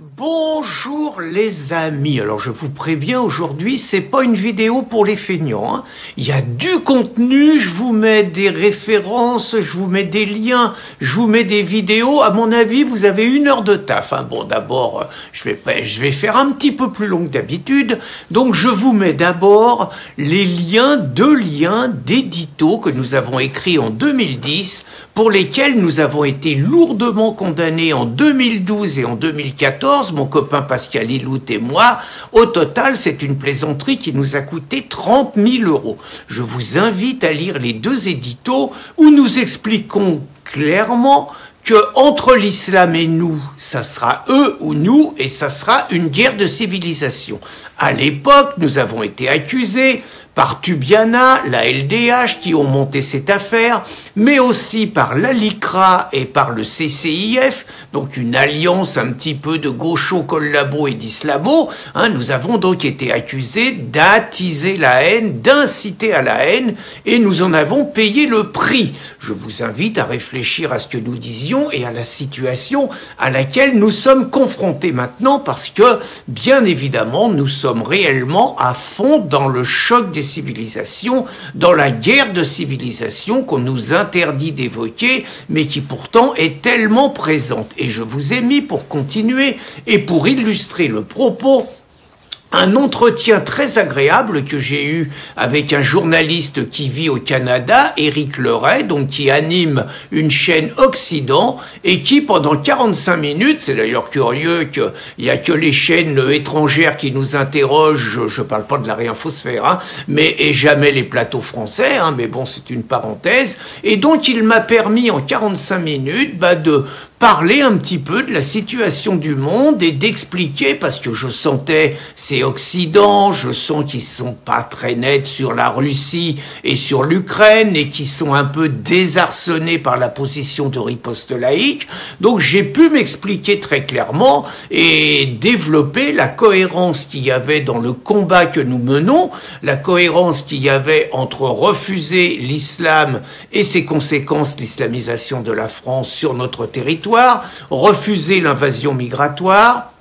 Bonjour les amis, alors je vous préviens aujourd'hui c'est pas une vidéo pour les feignants, hein. Il y a du contenu, je vous mets des références, je vous mets des liens, je vous mets des vidéos, à mon avis vous avez 1 heure de taf, hein. Bon d'abord je vais faire un petit peu plus long que d'habitude, donc je vous mets d'abord les liens, 2 liens d'éditos que nous avons écrits en 2010, pour lesquels nous avons été lourdement condamnés en 2012 et en 2014, mon copain Pascal Ilout et moi. Au total, c'est une plaisanterie qui nous a coûté 30 000 €. Je vous invite à lire les 2 éditos où nous expliquons clairement que entre l'islam et nous, ça sera eux ou nous, et ça sera une guerre de civilisation. À l'époque, nous avons été accusés par Tubiana, la LDH qui ont monté cette affaire, mais aussi par la LICRA et par le CCIF, donc une alliance un petit peu de gauchos collabos et d'islamos. Nous avons donc été accusés d'attiser la haine, d'inciter à la haine, et nous en avons payé le prix. Je vous invite à réfléchir à ce que nous disions et à la situation à laquelle nous sommes confrontés maintenant, parce que, bien évidemment, nous sommes réellement à fond dans le choc des civilisations, dans la guerre de civilisation qu'on nous interdit d'évoquer, mais qui pourtant est tellement présente. Et je vous ai mis, pour continuer et pour illustrer le propos, un entretien très agréable que j'ai eu avec un journaliste qui vit au Canada, Éric Leray, donc qui anime une chaîne Occident et qui pendant 45 minutes, c'est d'ailleurs curieux qu'il n'y a que les chaînes étrangères qui nous interrogent, je parle pas de la réinfosphère, mais et jamais les plateaux français, mais bon c'est une parenthèse, et donc il m'a permis en 45 minutes de parler un petit peu de la situation du monde et d'expliquer, parce que je sentais ces Occidents, je sens qu'ils sont pas très nets sur la Russie et sur l'Ukraine et qui sont un peu désarçonnés par la position de riposte laïque. Donc j'ai pu m'expliquer très clairement et développer la cohérence qu'il y avait dans le combat que nous menons, la cohérence qu'il y avait entre refuser l'islam et ses conséquences, l'islamisation de la France sur notre territoire, refuser l'invasion migratoire,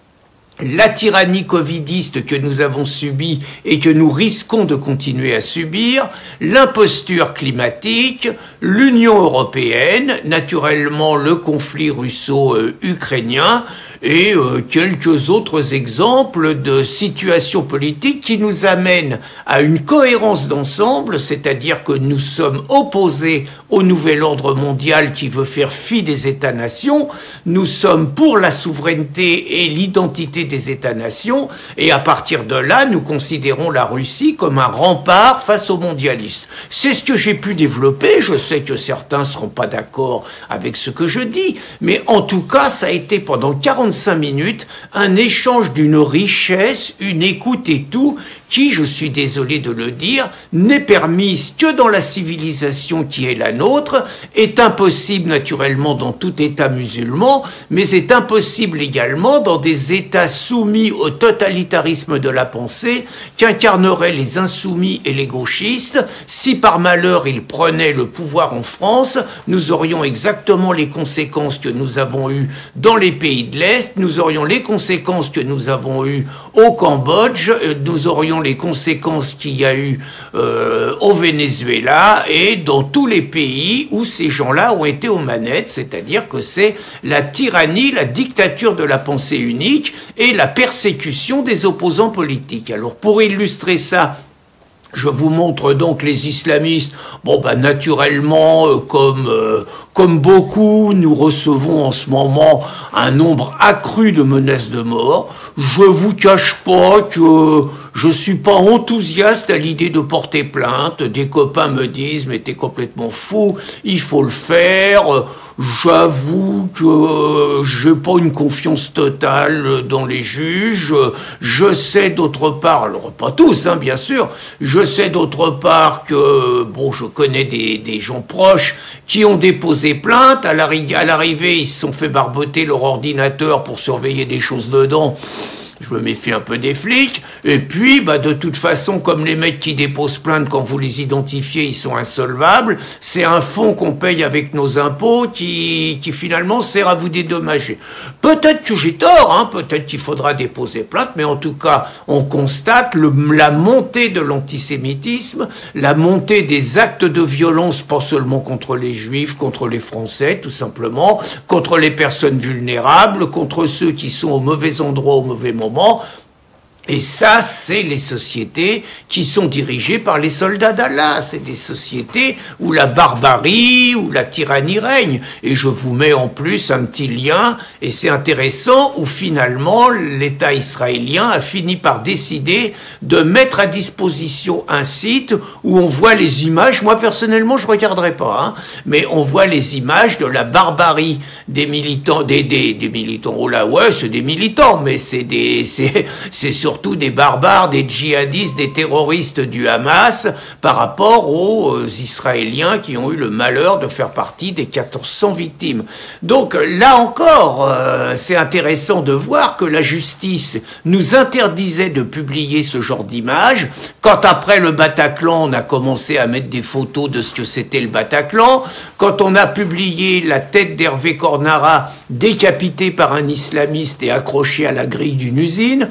la tyrannie covidiste que nous avons subie et que nous risquons de continuer à subir, l'imposture climatique, l'Union européenne, naturellement le conflit russo-ukrainien, et quelques autres exemples de situations politiques qui nous amènent à une cohérence d'ensemble, c'est-à-dire que nous sommes opposés au nouvel ordre mondial qui veut faire fi des États-nations, nous sommes pour la souveraineté et l'identité des États-nations, et à partir de là, nous considérons la Russie comme un rempart face aux mondialistes. C'est ce que j'ai pu développer, je sais que certains ne seront pas d'accord avec ce que je dis, mais en tout cas, ça a été pendant 45 minutes, un échange d'une richesse, une écoute et tout, qui, je suis désolé de le dire, n'est permise que dans la civilisation qui est la nôtre, est impossible naturellement dans tout État musulman, mais est impossible également dans des États soumis au totalitarisme de la pensée qu'incarneraient les insoumis et les gauchistes. Si par malheur ils prenaient le pouvoir en France, nous aurions exactement les conséquences que nous avons eues dans les pays de l'Est, nous aurions les conséquences que nous avons eues au Cambodge, nous aurions les conséquences qu'il y a eu au Venezuela et dans tous les pays où ces gens-là ont été aux manettes, c'est-à-dire que c'est la tyrannie, la dictature de la pensée unique et la persécution des opposants politiques. Alors pour illustrer ça, je vous montre donc les islamistes. Bon, naturellement, comme beaucoup, nous recevons en ce moment un nombre accru de menaces de mort. Je vous cache pas que je suis pas enthousiaste à l'idée de porter plainte. Des copains me disent, mais t'es complètement fou, il faut le faire. J'avoue que j'ai pas une confiance totale dans les juges. Je sais d'autre part, alors pas tous, bien sûr, je sais d'autre part que, bon, je connais des gens proches qui ont déposé plainte. À l'arrivée, ils se sont fait barboter leur ordinateur pour surveiller des choses dedans. je me méfie un peu des flics. Et puis, bah, de toute façon, comme les mecs qui déposent plainte, quand vous les identifiez, ils sont insolvables, c'est un fonds qu'on paye avec nos impôts qui finalement sert à vous dédommager. Peut-être que j'ai tort, hein, peut-être qu'il faudra déposer plainte, mais en tout cas, on constate la montée de l'antisémitisme, la montée des actes de violence, pas seulement contre les Juifs, contre les Français, tout simplement, contre les personnes vulnérables, contre ceux qui sont au mauvais endroit au mauvais moment. Et ça, c'est les sociétés qui sont dirigées par les soldats d'Allah. C'est des sociétés où la barbarie, où la tyrannie règne. Et je vous mets en plus un petit lien, et c'est intéressant, où finalement l'État israélien a fini par décider de mettre à disposition un site où on voit les images. Moi, personnellement, je regarderai pas, hein, mais on voit les images de la barbarie des militants, des militants. Oh là, ouais, c'est des militants, mais c'est surtout des barbares, des djihadistes, des terroristes du Hamas par rapport aux Israéliens qui ont eu le malheur de faire partie des 1400 victimes. Donc là encore, c'est intéressant de voir que la justice nous interdisait de publier ce genre d'images. Quand après le Bataclan, on a commencé à mettre des photos de ce que c'était le Bataclan, quand on a publié la tête d'Hervé Cornara décapité par un islamiste et accroché à la grille d'une usine,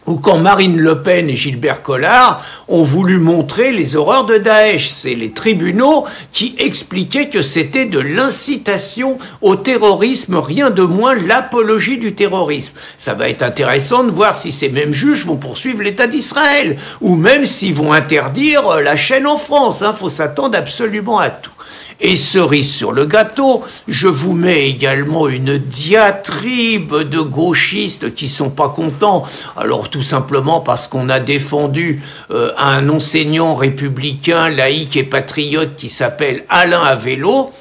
ou quand Marine Le Pen et Gilbert Collard ont voulu montrer les horreurs de Daesh. C'est les tribunaux qui expliquaient que c'était de l'incitation au terrorisme, rien de moins l'apologie du terrorisme. Ça va être intéressant de voir si ces mêmes juges vont poursuivre l'État d'Israël, ou même s'ils vont interdire la chaîne en France. Faut s'attendre absolument à tout. Et cerise sur le gâteau, je vous mets également une diatribe de gauchistes qui sont pas contents. Alors tout simplement parce qu'on a défendu un enseignant républicain, laïque et patriote qui s'appelle Alain Avello,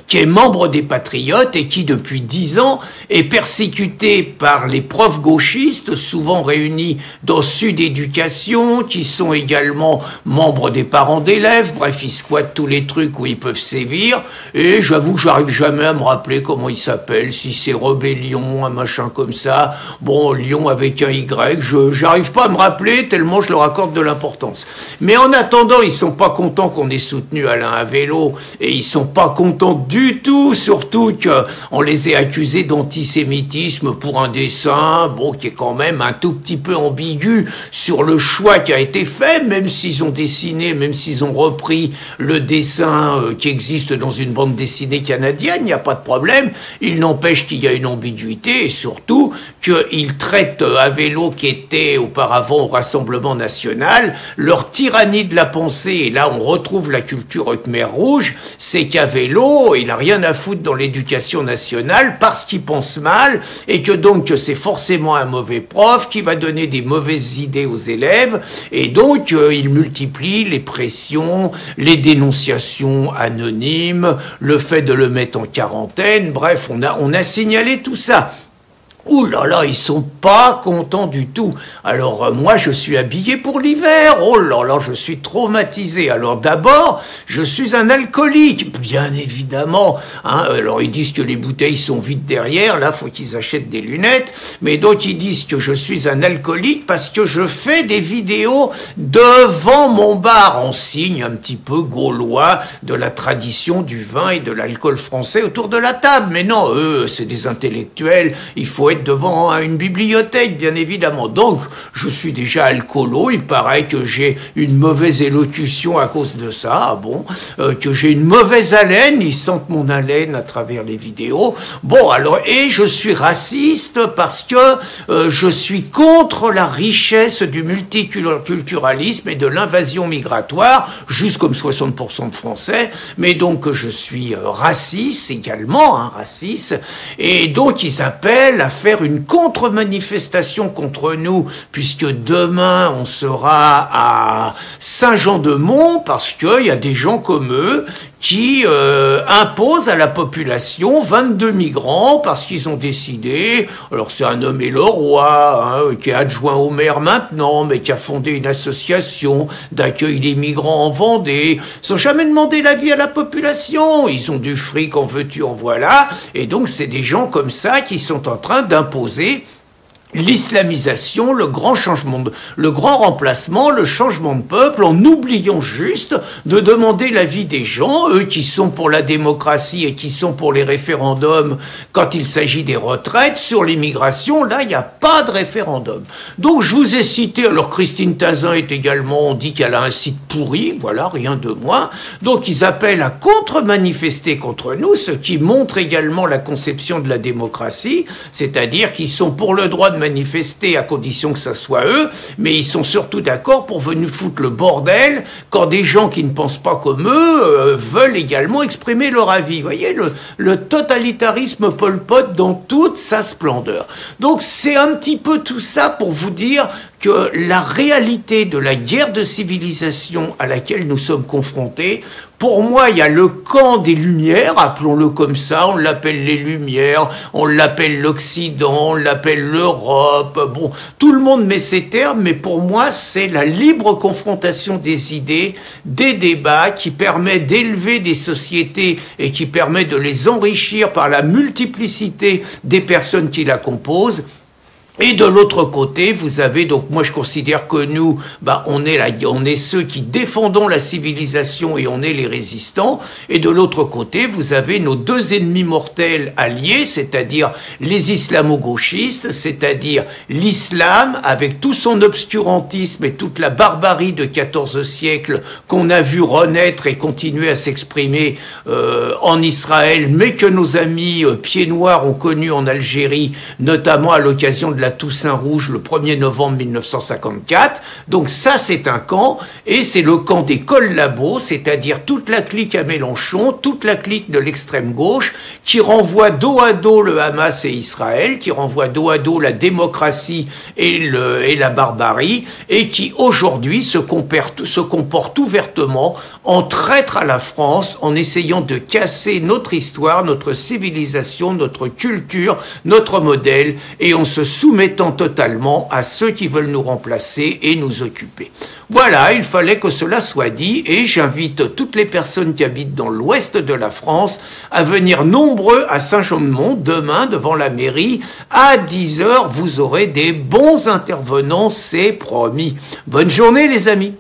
qui est membre des Patriotes et qui, depuis 10 ans, est persécuté par les profs gauchistes, souvent réunis dans Sud Éducation, qui sont également membres des parents d'élèves. Bref, ils squattent tous les trucs où ils peuvent sévir. Et j'avoue que j'arrive jamais à me rappeler comment il s'appelle, si c'est Rebellion, un machin comme ça. Bon, Lyon avec un Y, j'arrive pas à me rappeler tellement je leur accorde de l'importance. Mais en attendant, ils sont pas contents qu'on ait soutenu Alain Avello, et ils sont pas contents du tout, surtout qu'on les ait accusés d'antisémitisme pour un dessin, bon, qui est quand même un tout petit peu ambigu sur le choix qui a été fait, même s'ils ont dessiné, même s'ils ont repris le dessin qui existe dans une bande dessinée canadienne, il n'y a pas de problème. Il n'empêche qu'il y a une ambiguïté, et surtout qu'ils traitent Avello, qui était auparavant au Rassemblement National, leur tyrannie de la pensée, et là on retrouve la culture Khmer Rouge, c'est qu'Avello, il n'a rien à foutre dans l'éducation nationale parce qu'il pense mal, et que donc c'est forcément un mauvais prof qui va donner des mauvaises idées aux élèves, et donc il multiplie les pressions, les dénonciations anonymes, le fait de le mettre en quarantaine, bref, on a signalé tout ça. Ouh là là, ils sont pas contents du tout. Alors moi, je suis habillé pour l'hiver. Oh là là, je suis traumatisé. Alors d'abord, je suis un alcoolique, bien évidemment. Alors ils disent que les bouteilles sont vides derrière. Là, faut qu'ils achètent des lunettes. Mais donc ils disent que je suis un alcoolique parce que je fais des vidéos devant mon bar en signe un petit peu gaulois de la tradition du vin et de l'alcool français autour de la table. Mais non, eux, c'est des intellectuels. Il faut être devant une bibliothèque, bien évidemment. Donc, je suis déjà alcoolo. Il paraît que j'ai une mauvaise élocution à cause de ça. Bon, que j'ai une mauvaise haleine. Ils sentent mon haleine à travers les vidéos. Bon, alors, et je suis raciste parce que je suis contre la richesse du multiculturalisme et de l'invasion migratoire, juste comme 60% de Français. Mais donc, je suis raciste également, raciste. Et donc, ils appellent à faire une contre-manifestation contre nous, puisque demain on sera à Saint-Jean-de-Mont, parce qu'il y a des gens comme eux qui imposent à la population 22 migrants parce qu'ils ont décidé, alors c'est un homme et le roi, qui est adjoint au maire maintenant, mais qui a fondé une association d'accueil des migrants en Vendée. Ils n'ont jamais demandé l'avis à la population, ils ont du fric, en veux-tu, en voilà, et donc c'est des gens comme ça qui sont en train d'imposer l'islamisation, le grand changement, le grand remplacement, le changement de peuple, en oubliant juste de demander l'avis des gens, eux qui sont pour la démocratie et qui sont pour les référendums quand il s'agit des retraites. Sur l'immigration, là, il n'y a pas de référendum. Donc je vous ai cité, alors Christine Tazin est également, on dit qu'elle a un site pourri, voilà, rien de moins. Donc ils appellent à contre-manifester contre nous, ce qui montre également la conception de la démocratie, c'est-à-dire qu'ils sont pour le droit de manifester à condition que ça soit eux, mais ils sont surtout d'accord pour venir foutre le bordel quand des gens qui ne pensent pas comme eux veulent également exprimer leur avis. Vous voyez, le totalitarisme Pol Pot dans toute sa splendeur. Donc c'est un petit peu tout ça pour vous dire que la réalité de la guerre de civilisation à laquelle nous sommes confrontés, pour moi, il y a le camp des Lumières, appelons-le comme ça, on l'appelle les Lumières, on l'appelle l'Occident, on l'appelle l'Europe, bon, tout le monde met ces termes, mais pour moi, c'est la libre confrontation des idées, des débats, qui permet d'élever des sociétés et qui permet de les enrichir par la multiplicité des personnes qui la composent. Et de l'autre côté, vous avez, donc moi je considère que nous, on est ceux qui défendons la civilisation et on est les résistants. Et de l'autre côté, vous avez nos deux ennemis mortels alliés, c'est-à-dire les islamo-gauchistes, c'est-à-dire l'islam avec tout son obscurantisme et toute la barbarie de 14 siècles qu'on a vu renaître et continuer à s'exprimer en Israël, mais que nos amis pieds noirs ont connu en Algérie, notamment à l'occasion de la Toussaint Rouge le 1er novembre 1954. Donc ça, c'est un camp, et c'est le camp des collabos, c'est-à-dire toute la clique à Mélenchon, toute la clique de l'extrême gauche, qui renvoie dos à dos le Hamas et Israël, qui renvoie dos à dos la démocratie et la barbarie, et qui aujourd'hui se comporte ouvertement en traître à la France, en essayant de casser notre histoire, notre civilisation, notre culture, notre modèle, et en se soumettant totalement à ceux qui veulent nous remplacer et nous occuper. Voilà, il fallait que cela soit dit, et j'invite toutes les personnes qui habitent dans l'ouest de la France à venir nombreux à Saint-Jean-de-Mont demain devant la mairie à 10 h. Vous aurez des bons intervenants, c'est promis. Bonne journée les amis.